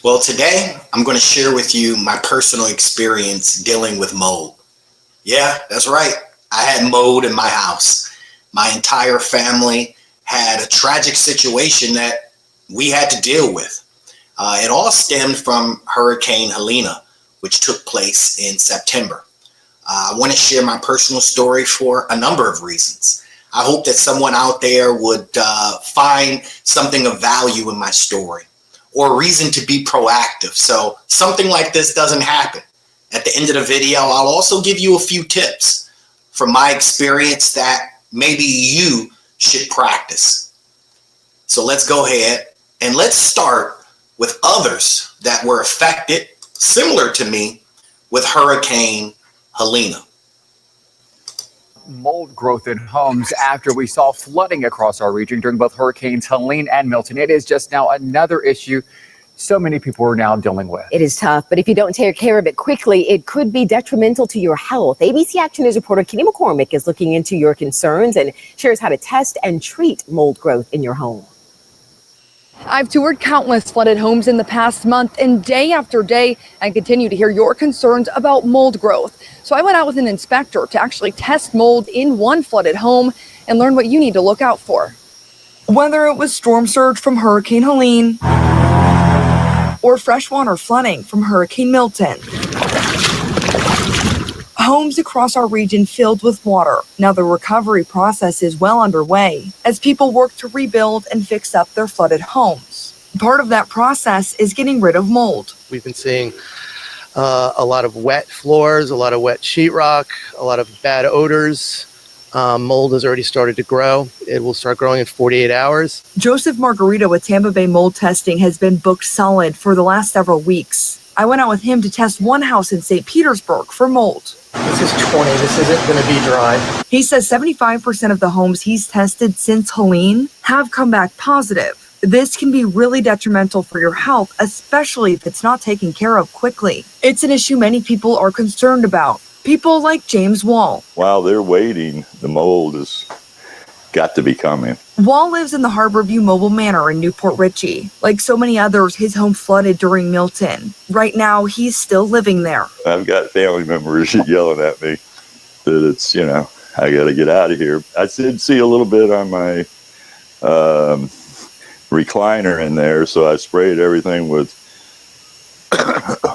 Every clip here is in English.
Well, today I'm going to share with you my personal experience dealing with mold. Yeah, that's right. I had mold in my house. My entire family had a tragic situation that we had to deal with. It all stemmed from Hurricane Helene, which took place in September. I want to share my personal story for a number of reasons. I hope that someone out there would find something of value in my story or a reason to be proactive so something like this doesn't happen. At the end of the video, I'll also give you a few tips from my experience that maybe you should practice. So let's go ahead and let's start with others that were affected, similar to me, with Hurricane Helene. Mold growth in homes after we saw flooding across our region during both Hurricanes Helene and Milton. It is just now another issue so many people are now dealing with. It is tough, but if you don't take care of it quickly, it could be detrimental to your health. ABC Action News reporter Kenny McCormick is looking into your concerns and shares how to test and treat mold growth in your home. I've toured countless flooded homes in the past month, and day after day, I continue to hear your concerns about mold growth. So I went out with an inspector to actually test mold in one flooded home and learn what you need to look out for. Whether it was storm surge from Hurricane Helene or freshwater flooding from Hurricane Milton, homes across our region filled with water. Now the recovery process is well underway as people work to rebuild and fix up their flooded homes. Part of that process is getting rid of mold. We've been seeing a lot of wet floors, a lot of wet sheetrock, a lot of bad odors. Mold has already started to grow. It will start growing in 48 hours. Joseph Margarita with Tampa Bay Mold Testing has been booked solid for the last several weeks. I went out with him to test one house in St. Petersburg for mold. This is 20. This isn't going to be dry. He says 75% of the homes he's tested since Helene have come back positive. This can be really detrimental for your health, especially if it's not taken care of quickly. It's an issue many people are concerned about. People like James Wall. While they're waiting, the mold has got to be coming. Wall lives in the Harborview Mobile Manor in Newport Richey. Like so many others, his home flooded during Milton. Right now, he's still living there. I've got family members yelling at me that it's, I got to get out of here. I did see a little bit on my recliner in there, so I sprayed everything with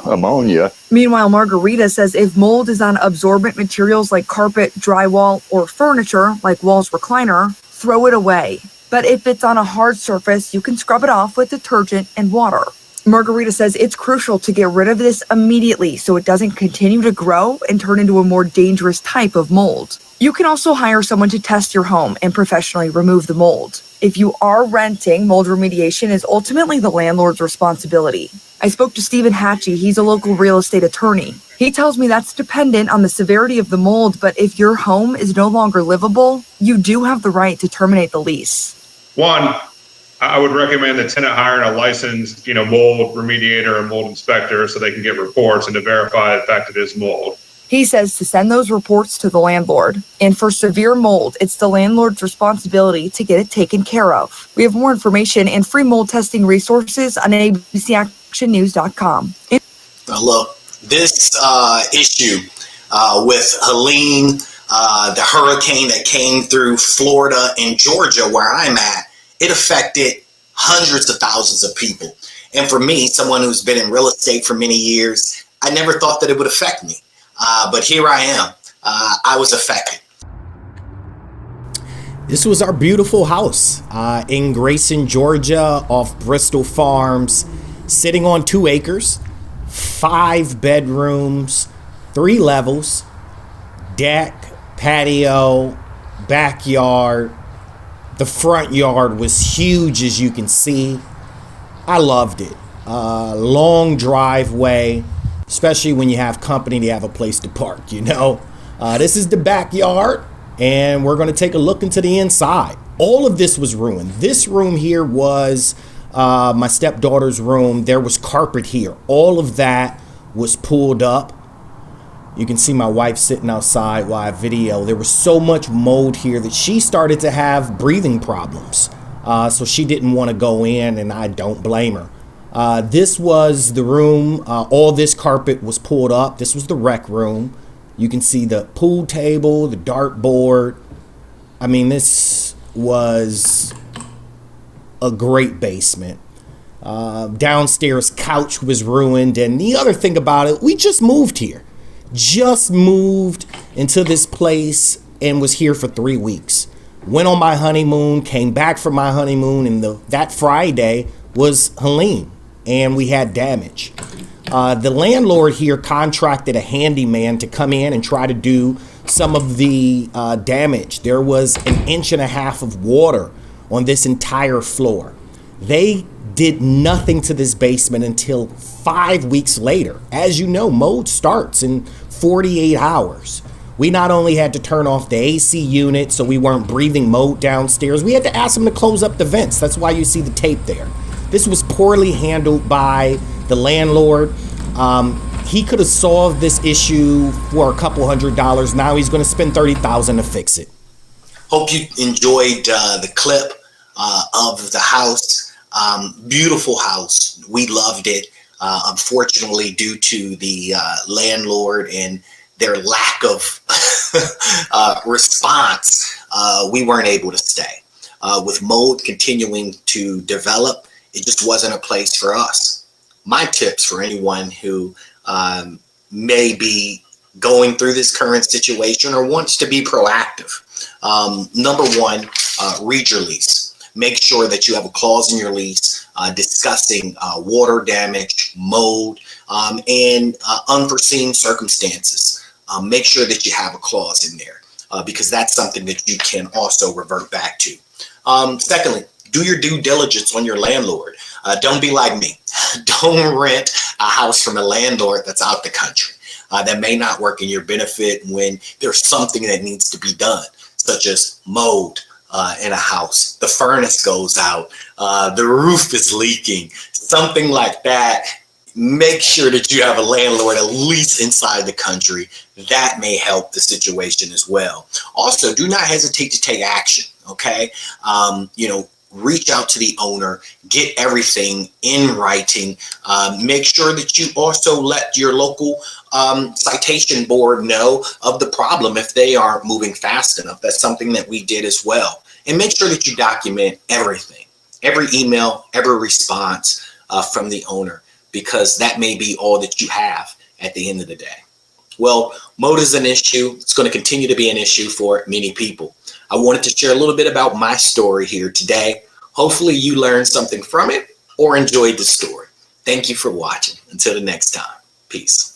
ammonia. Meanwhile, Margarita says if mold is on absorbent materials like carpet, drywall, or furniture like Wall's recliner, throw it away. But if it's on a hard surface, you can scrub it off with detergent and water. Margarita says it's crucial to get rid of this immediately so it doesn't continue to grow and turn into a more dangerous type of mold. You can also hire someone to test your home and professionally remove the mold. If you are renting, mold remediation is ultimately the landlord's responsibility. I spoke to Stephen Hatchie. He's a local real estate attorney. He tells me that's dependent on the severity of the mold, but if your home is no longer livable, you do have the right to terminate the lease. One, I would recommend the tenant hiring a licensed, mold remediator or mold inspector so they can get reports and to verify the fact it is mold. He says to send those reports to the landlord. And for severe mold, it's the landlord's responsibility to get it taken care of. We have more information and free mold testing resources on abcactionnews.com. Now look, this issue with Helene, the hurricane that came through Florida and Georgia, where I'm at, it affected hundreds of thousands of people. And for me, someone who's been in real estate for many years, I never thought that it would affect me. But here I am. I was affected. This was our beautiful house in Grayson, Georgia, off Bristol Farms, sitting on 2 acres, 5 bedrooms, 3 levels, deck, patio, backyard. The front yard was huge, as you can see. I loved it. Long driveway, especially when you have company to have a place to park, This is the backyard, and we're going to take a look into the inside. All of this was ruined. This room here was my stepdaughter's room. There was carpet here. All of that was pulled up. You can see my wife sitting outside while I video. There was so much mold here that she started to have breathing problems. So she didn't want to go in, and I don't blame her. This was the room. All this carpet was pulled up. This was the rec room. You can see the pool table, the dartboard. I mean, this was a great basement. Downstairs couch was ruined. And the other thing about it, we just moved here. Just moved into this place and was here for 3 weeks. Went on my honeymoon, came back from my honeymoon, and that Friday was Helene, and we had damage. The landlord here contracted a handyman to come in and try to do some of the damage. There was 1.5 inches of water on this entire floor. They did nothing to this basement until 5 weeks later. As you know, mold starts in 48 hours. We not only had to turn off the AC unit so we weren't breathing mold downstairs, we had to ask them to close up the vents. That's why you see the tape there. This was poorly handled by the landlord. He could have solved this issue for a couple $100. Now he's going to spend $30,000 to fix it. Hope you enjoyed the clip of the house. Beautiful house. We loved it. Unfortunately, due to the landlord and their lack of response, we weren't able to stay. With mold continuing to develop, it just wasn't a place for us. My tips for anyone who may be going through this current situation or wants to be proactive. Number one, read your lease. Make sure that you have a clause in your lease discussing water damage, mold, and unforeseen circumstances. Make sure that you have a clause in there because that's something that you can also revert back to. Secondly, do your due diligence on your landlord. Don't be like me. Don't rent a house from a landlord that's out the country. That may not work in your benefit when there's something that needs to be done, such as mold in a house. The furnace goes out. The roof is leaking. Something like that. Make sure that you have a landlord at least inside the country. That may help the situation as well. Also, do not hesitate to take action. Okay, reach out to the owner, get everything in writing. Make sure that you also let your local citation board know of the problem if they aren't moving fast enough. That's something that we did as well. And make sure that you document everything, every email, every response from the owner, because that may be all that you have at the end of the day. Well, mold is an issue. It's going to continue to be an issue for many people. I wanted to share a little bit about my story here today. Hopefully you learned something from it or enjoyed the story. Thank you for watching. Until the next time, peace.